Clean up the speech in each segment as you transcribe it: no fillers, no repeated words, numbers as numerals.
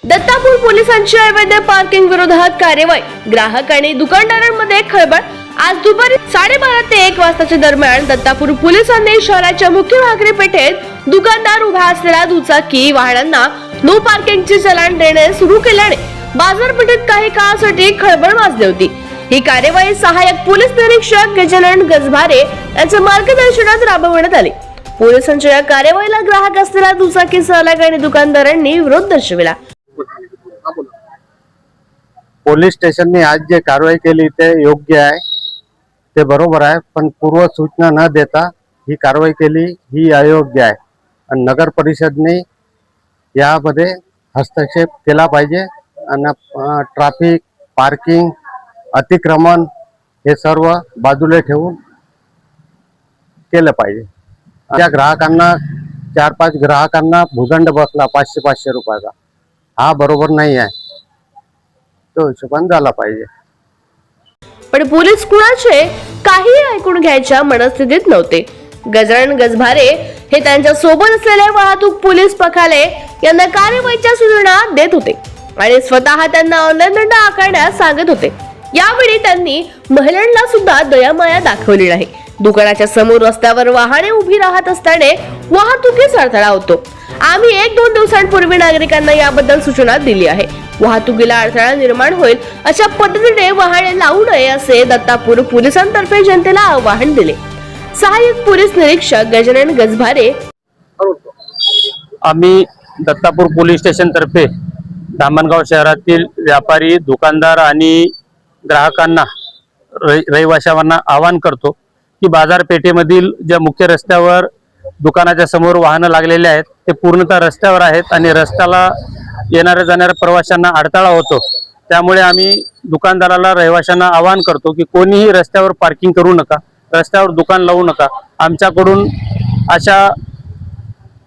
दत्तापूर पोलिसांची अवैध पार्किंग विरोधात कार्यवाही, ग्राहक आणि दुकानदारांमध्ये खळबळ। आज दुपारी 12:30 ते 1 वाजताच्या दरम्यान दत्तापूर पोलिसांनी शहराच्या मुख्य भाकरी पेठेत दुकानदार उभा असलेल्या दुचाकी वाहनांना नो पार्किंगचे चलान देणे सुरू केल्याने बाजारपेठेत काही काळासाठी खळबळ माजली होती। ही कार्यवाही सहाय्यक पोलीस निरीक्षक गजानन गजभारे यांच्या मार्गदर्शनात राबवण्यात आली। पोलिसांच्या या कार्यवाहीला ग्राहक असलेल्या दुचाकी चालक आणि दुकानदारांनी विरोध दर्शविला। पोलीस स्टेशनने आज जे कारवाई केली ते योग्य आहे, ते बरोबर आहे, पण पूर्व सूचना न देता ही कारवाई केली ही अयोग्य आहे आणि नगर परिषदने यामध्ये हस्तक्षेप केला पाहिजे आणि ट्रॅफिक, पार्किंग, अतिक्रमण हे सर्व बाजूला ठेवून केलं पाहिजे। त्या ग्राहकांना 4-5 ग्राहकांना भूदंड बसला 500-500 रुपयाचा, हा बरोबर नाही आहे, तो हिशोबाने झाला पाहिजे। पण पोलीस कुणाचे काही ऐकून घ्यायच्या मनस्थितीत नव्हते। गजानन गजभारे हे त्यांच्या सोबत असलेले वाहतूक पोलीस पखाले यांना कार्यवाहीच्या सूचना देत होते आणि स्वतः त्यांना ऑनलाईन दंड आकारण्यास सांगत होते। यावेळी त्यांनी महिलांना सुद्धा दयामाया दाखवली नाही। दुकानाच्या समोर रस्त्यावर वाहने उभी राहत असताना वाहतुकीस अडथळा होतो। आम्ही 1-2 दिवसांपूर्वी नागरिकांना याबद्दल सूचना दिली आहे। वाहतुकीला अडथळा निर्माण होईल अशा पद्धतीने वाहने लावू नये असे दत्तापूर पोलिसांतर्फे जनतेला आवाहन दिले। सहाय्यक पोलीस निरीक्षक गजानन गजभारे। आम्ही दत्तापूर पोलीस स्टेशन तर्फे धामणगाव शहरातील व्यापारी, दुकानदार आणि ग्राहकांना, रहिवाशांना आवाहन करतो की बाजारपेठेमधील ज्या मुख्य रस्त्यावर दुकानाच्या समोर वाहनं लागलेले आहेत ते पूर्णतः रस्त्यावर आहेत आणि रस्त्याला येणाऱ्या जाणाऱ्या प्रवाशांना अडथळा होतो। त्यामुळे आम्ही दुकानदाराला, रहिवाशांना आवाहन करतो की कोणीही रस्त्यावर पार्किंग करू नका, रस्त्यावर दुकान लावू नका। आमच्याकडून अशा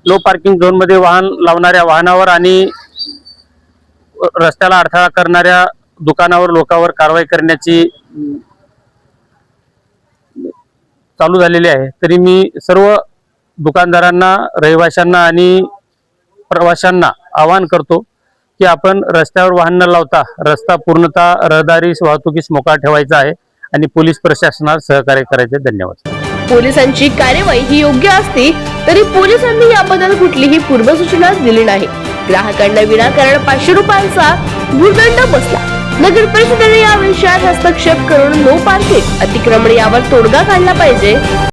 नो पार्किंग झोन मध्ये वाहन लावणाऱ्या वाहनावर आणि रस्त्याला अडथळा करणाऱ्या दुकानावर, लोकांवर कारवाई करण्याची चालू झालेली आहे। तरी मी सर्व दुकानदारांना, रहिवाशांना आणि प्रवाशांना आवाहन करतो की आपण रस्त्यावर वाहन न लावता रस्ता पूर्णतः रहदारी वाहतुकीस मोकळा ठेवायचा आहे आणि पोलीस प्रशासनाला सहकार्य करायचे। धन्यवाद। पोलिसांची कार्यवाही ही योग्य असती तरी पोलिसांनी याबद्दल कुठलीही पूर्वसूचना दिली नाही। ग्राहकांना विनाकारण 500 रुपयांचा भूदंड बसला। नगर परिषदेने या विषयात हस्तक्षेप करून नो पार्किंग, अतिक्रमण यावर तोडगा काढला पाहिजे।